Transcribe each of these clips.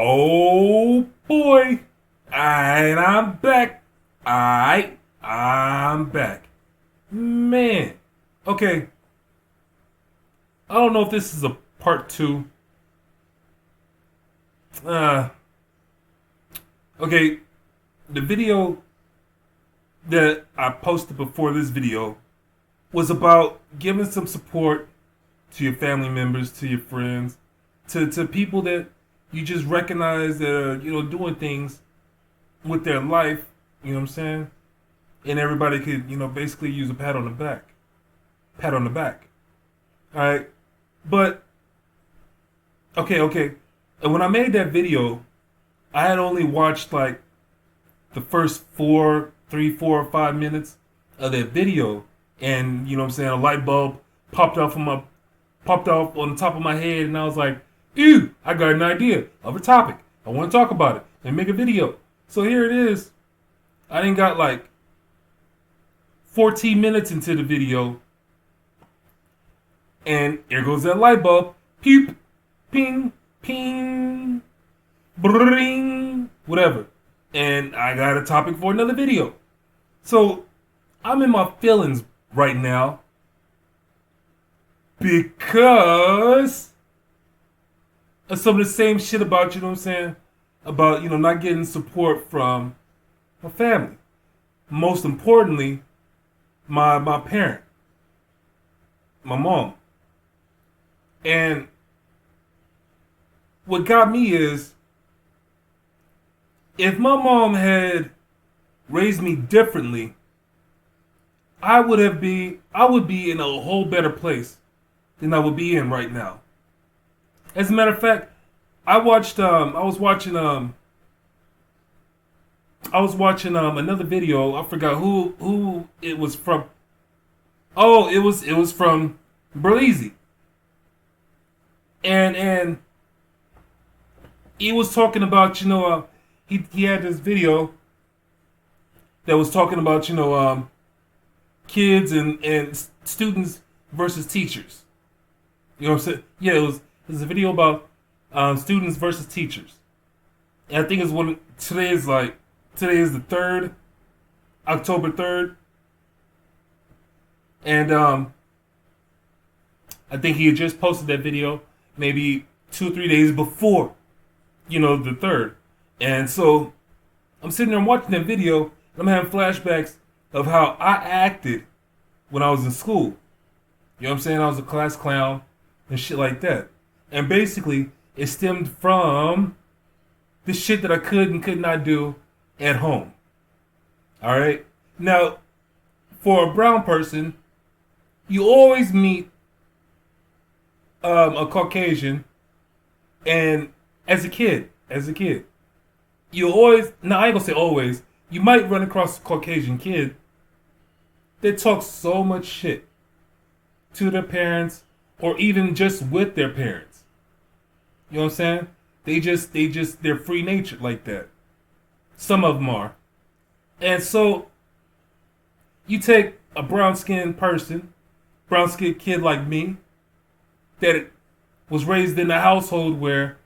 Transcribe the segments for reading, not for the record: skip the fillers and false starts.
Oh boy. And I'm back. Alright. I'm back. Man. Okay. I don't know if this is a part two. Uh okay. The video that I posted before this video was about giving some support to your family members, to your friends, to people that you just recognize that are, doing things with their life, you know what I'm saying? And everybody could, basically use a pat on the back. Pat on the back. Alright? But, okay. And when I made that video, I had only watched like the first 4 or 5 minutes of that video. And, you know what I'm saying, a light bulb popped off on the top of my head, and I was like, ew, I got an idea of a topic. I want to talk about it and make a video. So here it is. I didn't got like 14 minutes into the video, and here goes that light bulb. Peep, ping, ping, bring, whatever. And I got a topic for another video. So I'm in my feelings right now because of some of the same shit about, you know what I'm saying? About, not getting support from my family. Most importantly, my parent, my mom. And what got me is, if my mom had raised me differently, I would be in a whole better place than I would be in right now. As a matter of fact, I was watching another video. I forgot who it was from. Oh, it was from Berleezy. And he was talking about, he had this video that was talking about, kids and students versus teachers. You know what I'm saying? Yeah, it was a video about students versus teachers. And I think today is the 3rd, October 3rd. And I think he had just posted that video maybe 2 or 3 days before, the 3rd. And so I'm sitting there watching that video, and I'm having flashbacks of how I acted when I was in school. You know what I'm saying? I was a class clown and shit like that. And basically, it stemmed from the shit that I could and could not do at home. Alright? Now, for a brown person, you always meet a Caucasian, and as a kid, you always, now I ain't gonna say always, you might run across a Caucasian kid that talks so much shit to their parents, or even just with their parents. You know what I'm saying? They're free natured like that. Some of them are. And so, you take a brown skinned kid like me, that was raised in a household where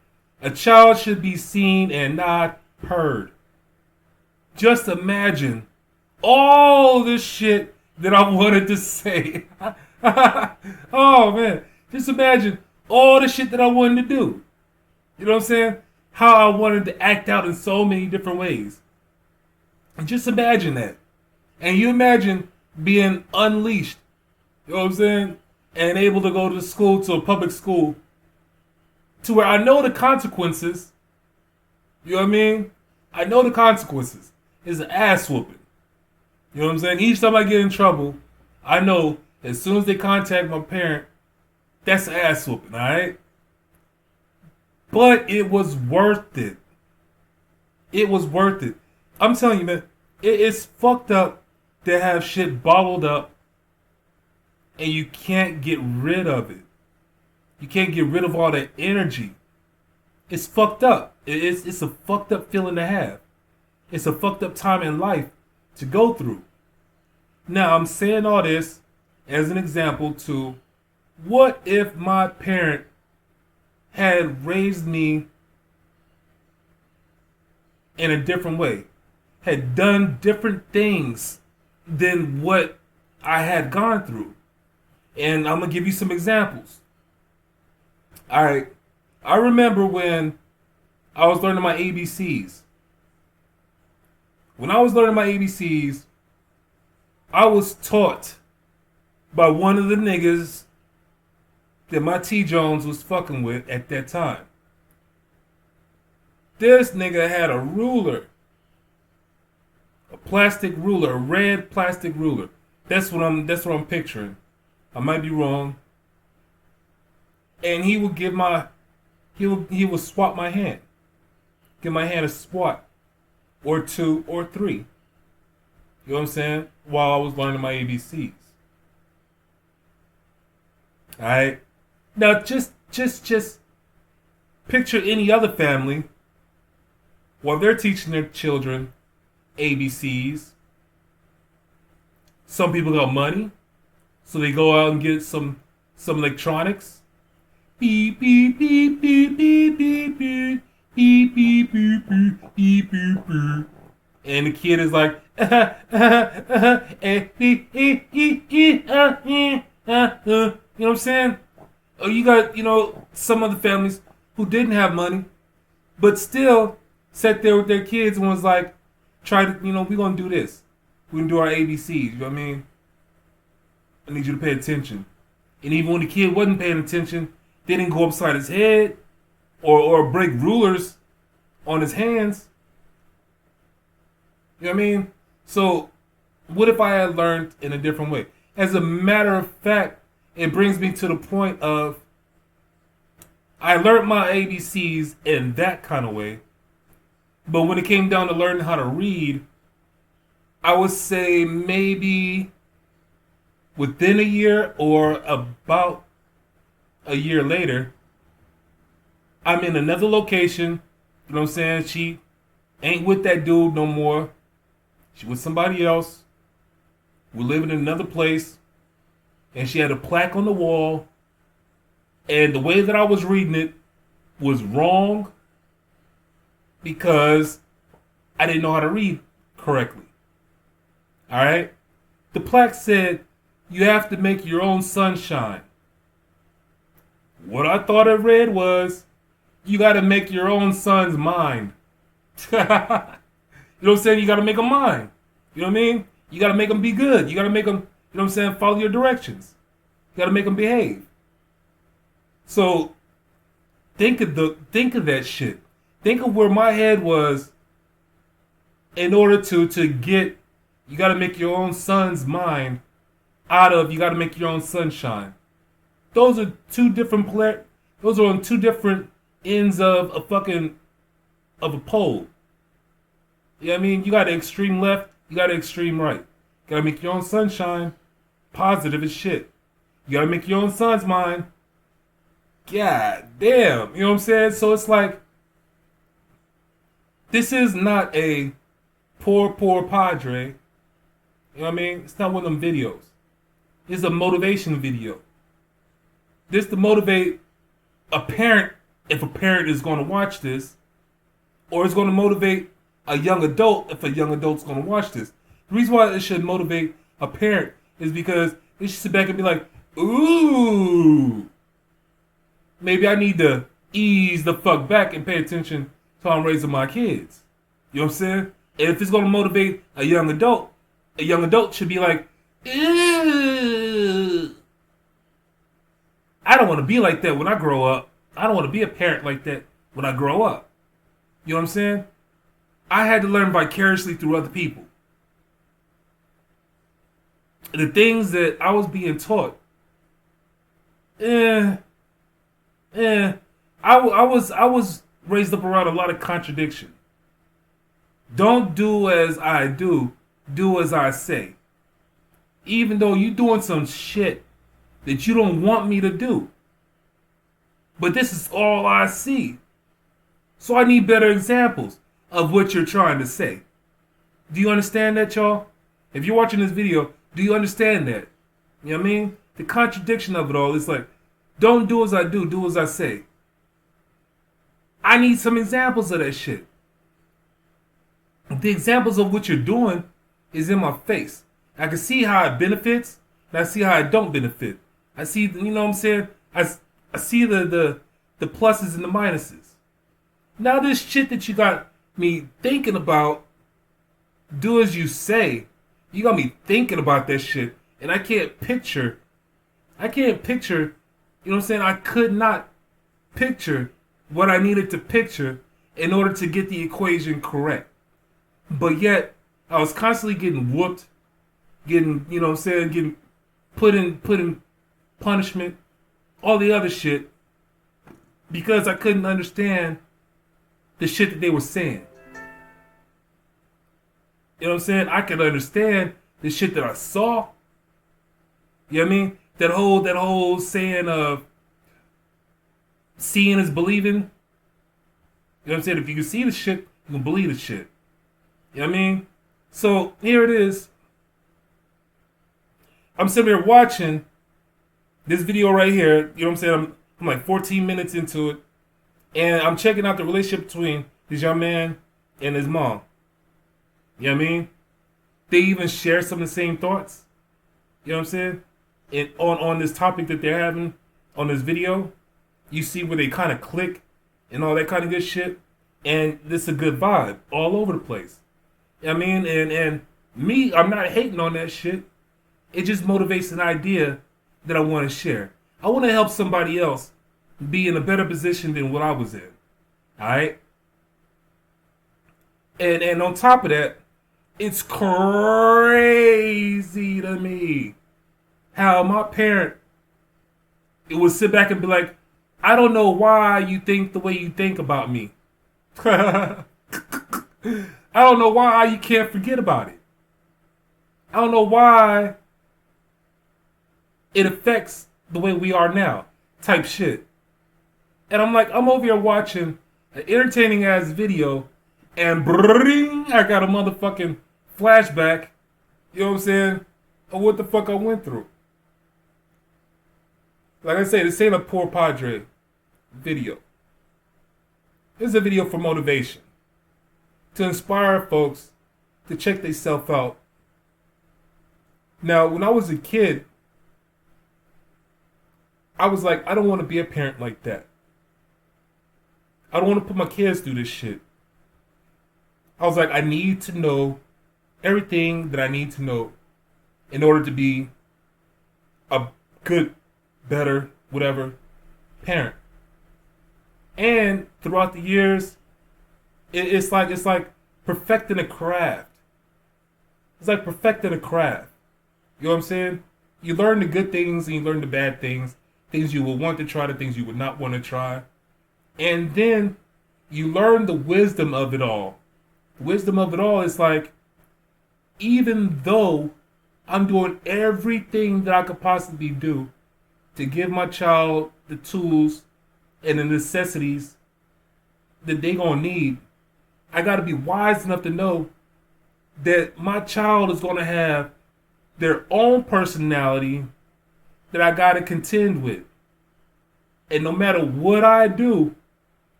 a child should be seen and not heard. Just imagine all this shit that I wanted to say. Oh man, just imagine all the shit that I wanted to do. You know what I'm saying? How I wanted to act out in so many different ways. And just imagine that. And you imagine being unleashed. You know what I'm saying? And able to go to a public school, to where I know the consequences. You know what I mean? I know the consequences. It's an ass whooping. You know what I'm saying? Each time I get in trouble, I know as soon as they contact my parent, that's an ass whooping, alright? But it was worth it. It was worth it. I'm telling you, man, it's fucked up to have shit bottled up and you can't get rid of it. You can't get rid of all that energy. It's fucked up. It's a fucked up feeling to have. It's a fucked up time in life to go through. Now, I'm saying all this as an example to, what if my parent had raised me in a different way, had done different things than what I had gone through. And I'm going to give you some examples. All right. I remember when I was learning my ABCs. When I was learning my ABCs, I was taught by one of the niggas that my T. Jones was fucking with at that time. This nigga had a ruler. A plastic ruler, a red plastic ruler. That's what I'm picturing. I might be wrong. And he would he would swap my hand. Give my hand a swat. Or two or three. You know what I'm saying? While I was learning my ABCs. Alright? Now just picture any other family while they're teaching their children ABCs. Some people got money, so they go out and get some electronics. Beep beep beep beep beep beep beep beep beep beep beep beep beep beep. And the kid is like, you know what I'm saying? Or you got, some other families who didn't have money, but still sat there with their kids and was like, try to, we're going to do this. We're going to do our ABCs, you know what I mean? I need you to pay attention. And even when the kid wasn't paying attention, they didn't go upside his head or break rulers on his hands. You know what I mean? So, what if I had learned in a different way? As a matter of fact, it brings me to the point of I learned my ABCs in that kind of way. But when it came down to learning how to read, I would say maybe within a year or about a year later, I'm in another location. You know what I'm saying? She ain't with that dude no more. She with somebody else. We're living in another place. And she had a plaque on the wall. And the way that I was reading it was wrong because I didn't know how to read correctly. Alright? The plaque said, you have to make your own sunshine. What I thought it read was, you got to make your own sun's mind. You know what I'm saying? You got to make them mind. You know what I mean? You got to make them be good. You got to make them, you know what I'm saying, follow your directions. You got to make them behave. So, think of that shit. Think of where my head was in order to get, you got to make your own sun's mind out of, you got to make your own sunshine. Those are those are on two different ends of a pole. You know what I mean? You got an extreme left, you got an extreme right. You gotta make your own sunshine positive as shit. You gotta make your own sun's mind. God damn. You know what I'm saying? So it's like, this is not a poor padre. You know what I mean? It's not one of them videos. It's a motivation video. This to motivate a parent, if a parent is going to watch this, or it's going to motivate a young adult if a young adult's going to watch this. The reason why it should motivate a parent is because they should sit back and be like, ooh, maybe I need to ease the fuck back and pay attention to how I'm raising my kids. You know what I'm saying? And if it's going to motivate a young adult should be like, ew, I don't want to be like that when I grow up. I don't want to be a parent like that when I grow up. You know what I'm saying? I had to learn vicariously through other people. The things that I was being taught, I was raised up around a lot of contradiction. Don't do as I do as I say. Even though you doing some shit that you don't want me to do. But this is all I see. So I need better examples of what you're trying to say. Do you understand that, y'all? If you're watching this video, do you understand that? You know what I mean? The contradiction of it all is like, don't do as I do as I say. I need some examples of that shit. the examples of what you're doing is in my face. I can see how it benefits, and I see how it don't benefit. I see, you know what I'm saying? I see the pluses and the minuses. Now this shit that you got me thinking about, do as you say. You got me thinking about that shit, and I can't picture, you know what I'm saying? I could not picture what I needed to picture in order to get the equation correct. But yet, I was constantly getting whooped, getting, you know what I'm saying, getting put in punishment, all the other shit, because I couldn't understand the shit that they were saying. You know what I'm saying? I could understand the shit that I saw. You know what I mean? That whole saying of seeing is believing. You know what I'm saying? If you can see the shit, you can believe the shit. You know what I mean? So here it is. I'm sitting here watching this video right here. You know what I'm saying? I'm like 14 minutes into it. And I'm checking out the relationship between this young man and his mom. You know what I mean? They even share some of the same thoughts. You know what I'm saying? And on this topic that they're having on this video, you see where they kind of click and all that kind of good shit. And this is a good vibe all over the place. You know what I mean? And me, I'm not hating on that shit. It just motivates an idea that I want to share. I want to help somebody else be in a better position than what I was in. Alright? And on top of that, it's crazy to me how my parent would sit back and be like, I don't know why you think the way you think about me. I don't know why you can't forget about it. I don't know why it affects the way we are now, type shit. And I'm like, I'm over here watching an entertaining ass video, and bring, I got a motherfucking flashback, you know what I'm saying, of what the fuck I went through. Like I say, this ain't a poor Padre video. This is a video for motivation. To inspire folks to check themselves out. Now, when I was a kid, I was like, I don't want to be a parent like that. I don't want to put my kids through this shit. I was like, I need to know everything that I need to know in order to be a good, better, whatever, parent. And throughout the years, it's like perfecting a craft. It's like perfecting a craft. You know what I'm saying? You learn the good things and you learn the bad things. Things you will want to try, the things you would not want to try. And then you learn the wisdom of it all. The wisdom of it all is like, even though I'm doing everything that I could possibly do to give my child the tools and the necessities that they gonna need, I gotta be wise enough to know that my child is gonna have their own personality that I gotta contend with. And no matter what I do,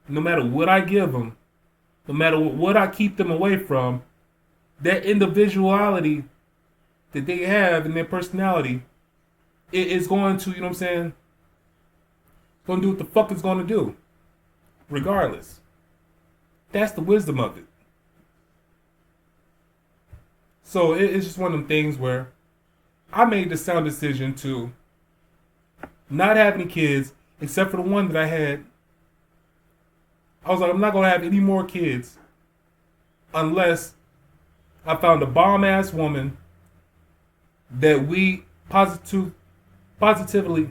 no matter what I give them, no matter what I keep them away from, that individuality that they have in their personality, it is going to, you know what I'm saying, going to do what the fuck it's going to do, regardless. That's the wisdom of it. So it's just one of them things where I made the sound decision to not have any kids, except for the one that I had. I was like, I'm not going to have any more kids unless I found a bomb-ass woman that we positively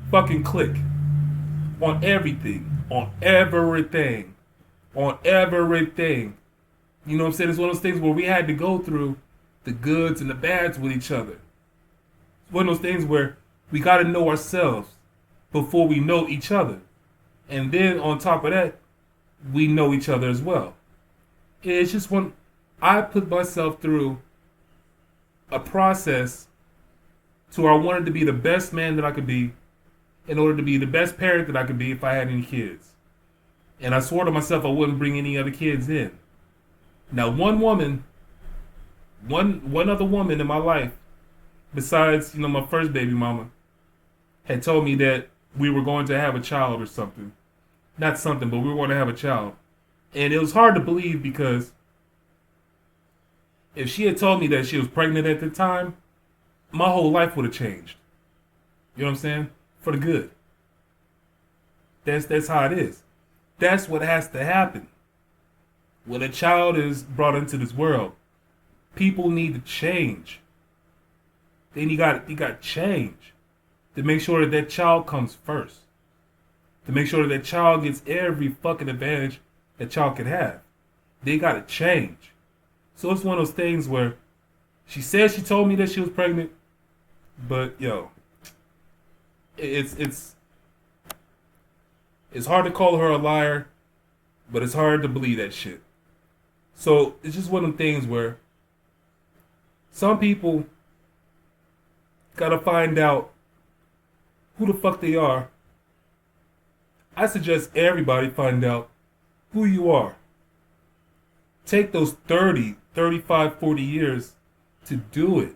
fucking click on everything. On everything. On everything. You know what I'm saying? It's one of those things where we had to go through the goods and the bads with each other. It's one of those things where we got to know ourselves before we know each other. And then on top of that, we know each other as well. It's just when I put myself through a process to where I wanted to be the best man that I could be in order to be the best parent that I could be if I had any kids. And I swore to myself I wouldn't bring any other kids in. Now, one other woman in my life, besides my first baby mama, had told me that we were going to have a child or something. Not something, but we were going to have a child. And it was hard to believe because if she had told me that she was pregnant at the time, my whole life would have changed. You know what I'm saying? For the good. That's how it is. That's what has to happen. When a child is brought into this world, people need to change. Then you got to change to make sure that that child comes first. To make sure that that child gets every fucking advantage that child can have. They got to change. So it's one of those things where she said she told me that she was pregnant, but it's hard to call her a liar, but it's hard to believe that shit. So it's just one of the things where some people gotta find out who the fuck they are. I suggest everybody find out who you are. Take those 30, 35, 40 years to do it.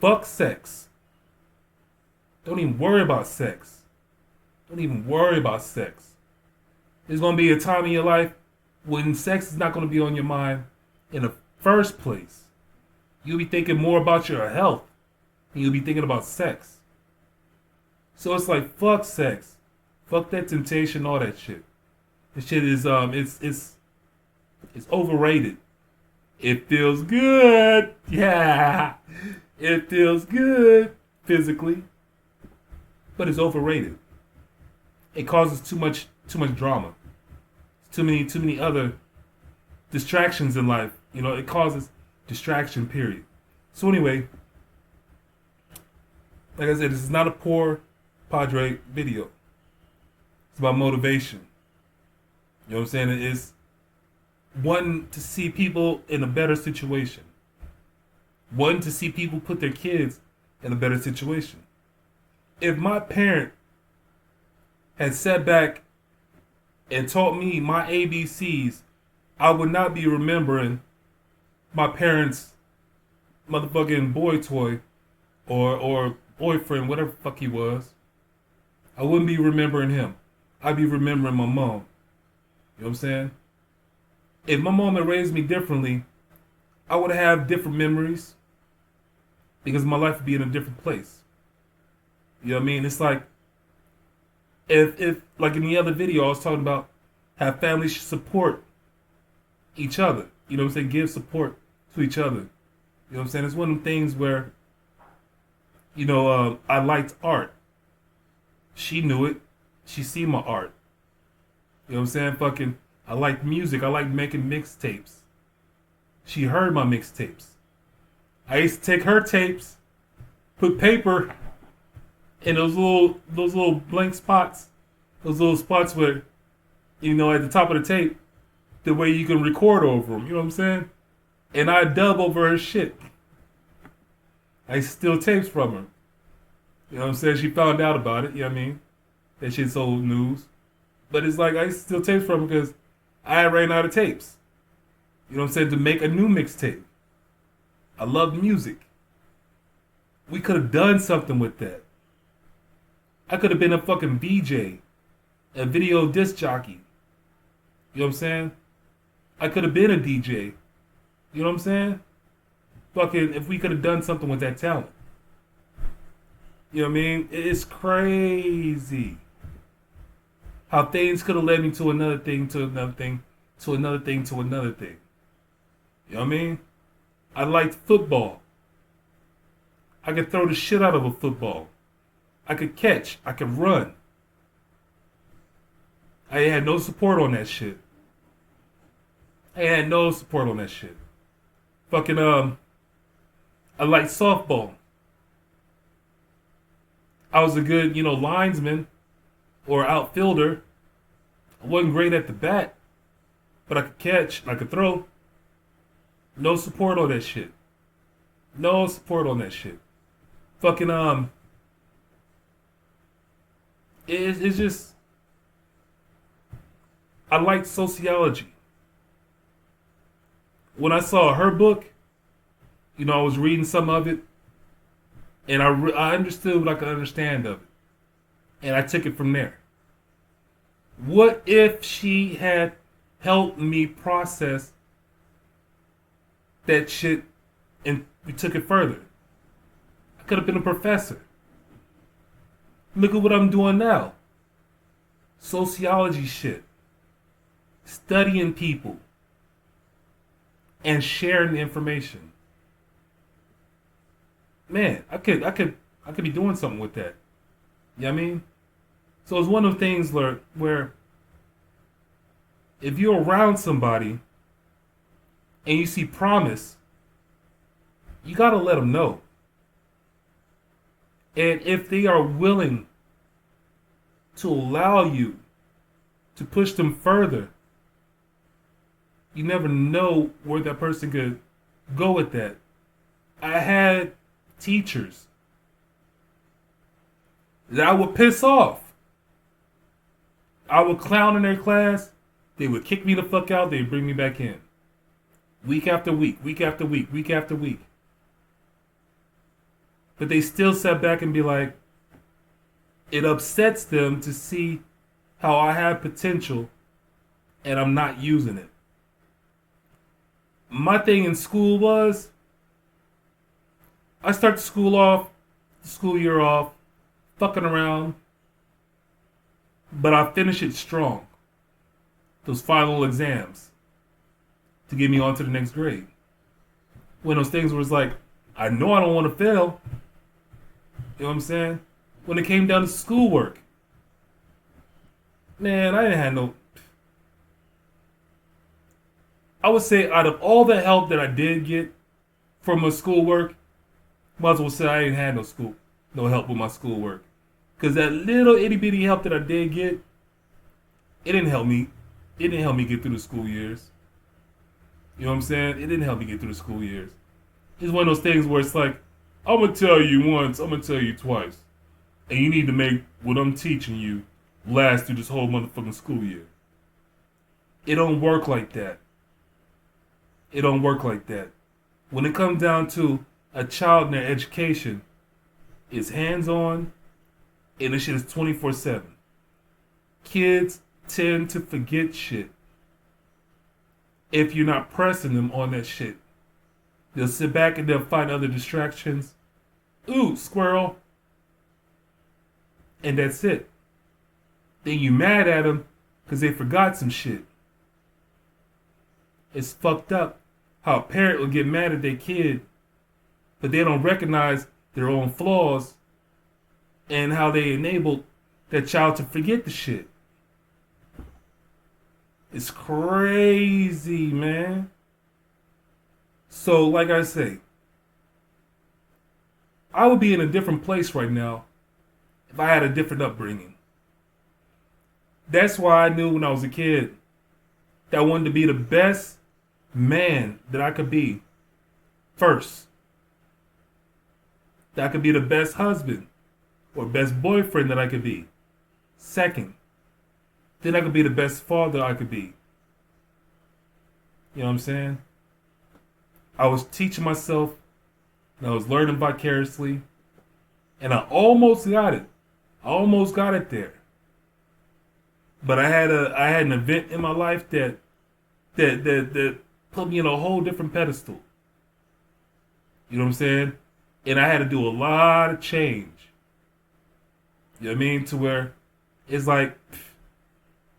Fuck sex. Don't even worry about sex. Don't even worry about sex. There's going to be a time in your life when sex is not going to be on your mind in the first place. You'll be thinking more about your health than you'll be thinking about sex. So it's like, fuck sex. Fuck that temptation, all that shit. This shit is, it's overrated. It feels good. Yeah. It feels good physically. But it's overrated. It causes too much drama. Too many other distractions in life. It causes distraction, period. So anyway, like I said, this is not a poor Padre video. It's about motivation. You know what I'm saying? It's one to see people in a better situation. One to see people put their kids in a better situation. If my parent had sat back and taught me my ABCs, I would not be remembering my parents' motherfucking boy toy or boyfriend, whatever the fuck he was. I wouldn't be remembering him. I'd be remembering my mom. You know what I'm saying? If my mom had raised me differently, I would have different memories because my life would be in a different place. You know what I mean? It's like, if like in the other video I was talking about how families should support each other. You know what I'm saying? Give support to each other. You know what I'm saying? It's one of the things where, I liked art. She knew it. She seen my art. You know what I'm saying? Fucking, I liked music. I liked making mixtapes. She heard my mixtapes. I used to take her tapes, put paper in those little blank spots, those little spots where, at the top of the tape, the way you can record over them. You know what I'm saying? And I dub over her shit. I used to steal tapes from her. You know what I'm saying? She found out about it. You know what I mean? That shit's old news. But it's like I used to steal tapes from her because I ran out of tapes. You know what I'm saying? To make a new mixtape. I love music. We could have done something with that. I could have been a fucking VJ. A video disc jockey. You know what I'm saying? I could have been a DJ. You know what I'm saying? Fucking, if we could have done something with that talent. You know what I mean? It's crazy how things could have led me to another thing, to another thing, to another thing, to another thing. You know what I mean? I liked football. I could throw the shit out of a football. I could catch. I could run. I had no support on that shit. Fucking, I liked softball. I was a good, linesman or outfielder. I wasn't great at the bat, but I could catch, I could throw. No support on that shit. Fucking, it's just, I like sociology. when I saw her book, I was reading some of it, and I understood what I could understand of it, and I took it from there. What if she had helped me process that shit and we took it further? I could have been a professor. Look at what I'm doing now. Sociology shit. Studying people. And sharing the information. Man, I could be doing something with that. You know what I mean? So it's one of the things where if you're around somebody and you see promise, you gotta let them know. And if they are willing to allow you to push them further, you never know where that person could go with that. I had teachers that I would piss off. I would clown in their class. They would kick me the fuck out. They'd bring me back in. Week after week, week after week, week after week. But they still sat back and be like, it upsets them to see how I have potential and I'm not using it. My thing in school was, I start the school year off, fucking around, but I finish it strong. Those final exams to get me on to the next grade. When those things was like, I know I don't want to fail. You know what I'm saying? When it came down to schoolwork, man, I didn't have no. I would say out of all the help that I did get from my schoolwork, might as well say I didn't have no help with my schoolwork. Because that little itty bitty help that I did get, it didn't help me. It didn't help me get through the school years. You know what I'm saying? It didn't help me get through the school years. It's one of those things where it's like, I'm going to tell you once, I'm going to tell you twice. And you need to make what I'm teaching you last through this whole motherfucking school year. It don't work like that. It don't work like that. When it comes down to a child in their education, it's hands-on and this shit is 24/7. Kids tend to forget shit if you're not pressing them on that shit. They'll sit back and they'll find other distractions. Ooh, squirrel. And that's it. Then you mad at them because they forgot some shit. It's fucked up how a parent will get mad at their kid, but they don't recognize their own flaws and how they enabled that child to forget the shit. It's crazy, man. So, like I say, I would be in a different place right now if I had a different upbringing. That's why I knew when I was a kid that I wanted to be the best man that I could be first. That I could be the best husband or best boyfriend that I could be second. Then I could be the best father I could be. You know what I'm saying? I was teaching myself and I was learning vicariously. And I almost got it. I almost got it there. But I had an event in my life that put me in a whole different pedestal. You know what I'm saying? And I had to do a lot of change. You know what I mean? To where it's like,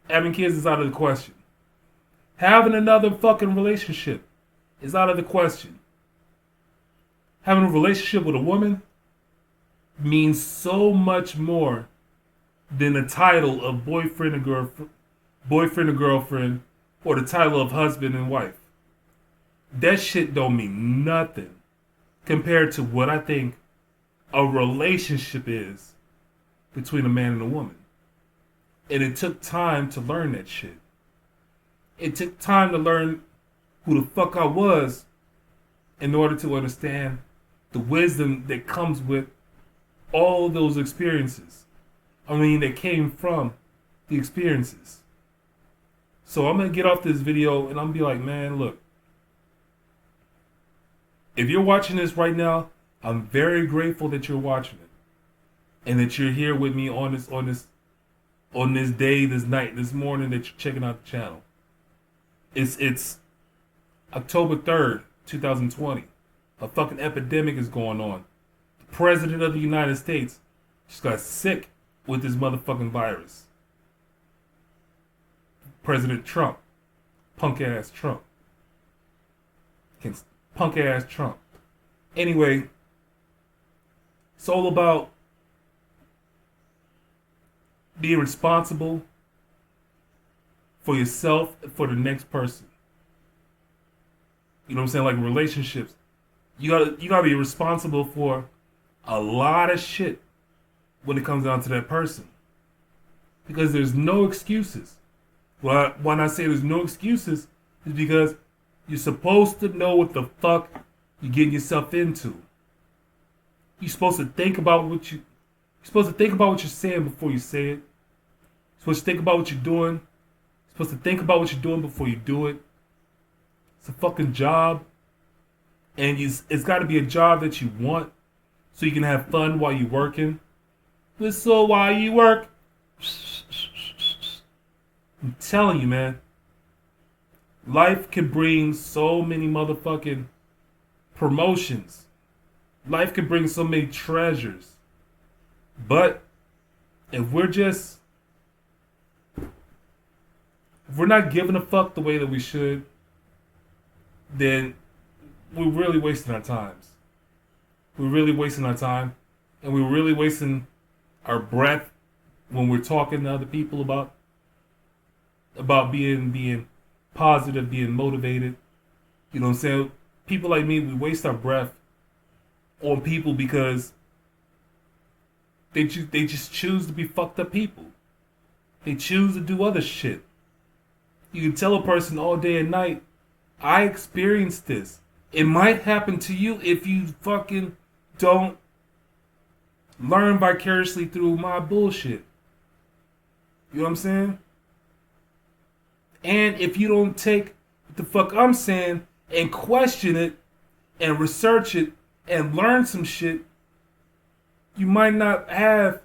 having kids is out of the question. Having another fucking relationship is out of the question. Having a relationship with a woman means so much more than the title of boyfriend or girlfriend, or the title of husband and wife. That shit don't mean nothing compared to what I think a relationship is between a man and a woman. And it took time to learn that shit. It took time to learn who the fuck I was in order to understand the wisdom that comes with all those experiences. I mean, that came from the experiences. So I'm going to get off this video and I'm going to be like, man, look, If you're watching this right now, I'm very grateful that you're watching it. And that you're here with me on this day, this night, this morning that you're checking out the channel. It's October 3rd, 2020. A fucking epidemic is going on. The President of the United States just got sick with this motherfucking virus. President Trump. Punk ass Trump. Punk ass Trump. Anyway, it's all about being responsible for yourself and for the next person. You know what I'm saying? Like relationships. You gotta be responsible for a lot of shit when it comes down to that person. Because there's no excuses. When I say there's no excuses, is because you're supposed to know what the fuck you're getting yourself into. You're supposed to think about what you're saying before you say it. You're supposed to think about what you're doing. You're supposed to think about what you're doing before you do it. It's a fucking job. And it's got to be a job that you want so you can have fun while you're working. So while you work, I'm telling you, man, life can bring so many motherfucking promotions. Life can bring so many treasures. But if we're not giving a fuck the way that we should, then we're really wasting our times. We're really wasting our time. And we're really wasting our breath when we're talking to other people about being positive, being motivated. You know what I'm saying? People like me, we waste our breath on people because they just choose to be fucked up people. They choose to do other shit. You can tell a person all day and night, I experienced this. It might happen to you if you fucking don't learn vicariously through my bullshit. You know what I'm saying? And if you don't take what the fuck I'm saying and question it and research it and learn some shit, you might not have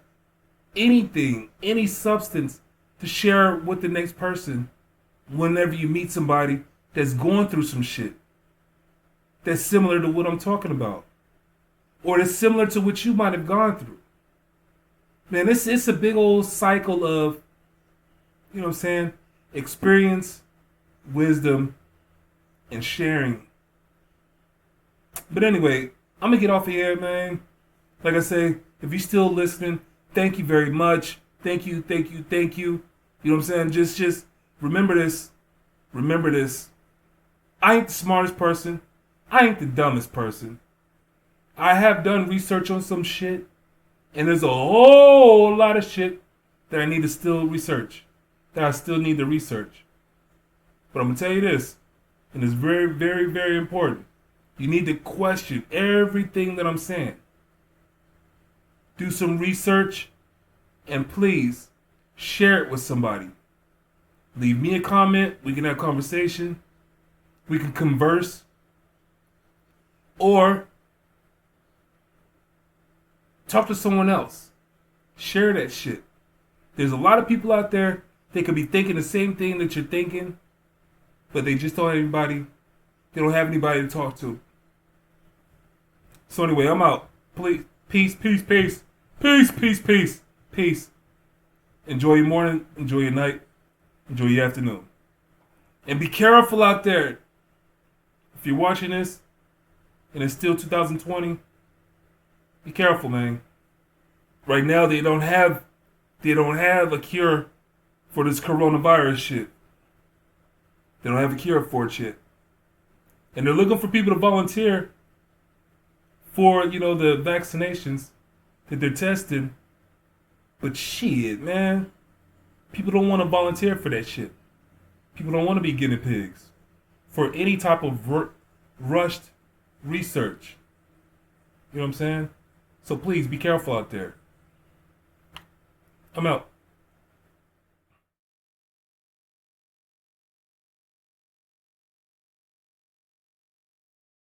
anything, any substance to share with the next person whenever you meet somebody that's going through some shit that's similar to what I'm talking about. Or that's similar to what you might have gone through. Man, it's a big old cycle of, you know what I'm saying, experience, wisdom, and sharing. But anyway, I'm going to get off of here, man. Like I say, if you're still listening, thank you very much. Thank you, thank you, thank you. You know what I'm saying? Just remember this. Remember this. I ain't the smartest person. I ain't the dumbest person. I have done research on some shit, and there's a whole lot of shit that I need to still research. That I still need to research. But I'm going to tell you this, and it's very, very, very important. You need to question everything that I'm saying. Do some research, and please share it with somebody. Leave me a comment. We can have a conversation. We can converse. Or talk to someone else. Share that shit. There's a lot of people out there, they could be thinking the same thing that you're thinking, but they just don't have anybody. They don't have anybody to talk to. So anyway, I'm out. Please, peace, peace, peace. Peace, peace, peace. Peace. Enjoy your morning. Enjoy your night. Enjoy your afternoon. And be careful out there. If you're watching this, and it's still 2020, be careful, man. Right now, they don't have a cure for this coronavirus shit. They don't have a cure for it yet. And they're looking for people to volunteer for, the vaccinations that they're testing. But shit, man. People don't want to volunteer for that shit. People don't want to be guinea pigs for any type of rushed research. You know what I'm saying? So please be careful out there. I'm out.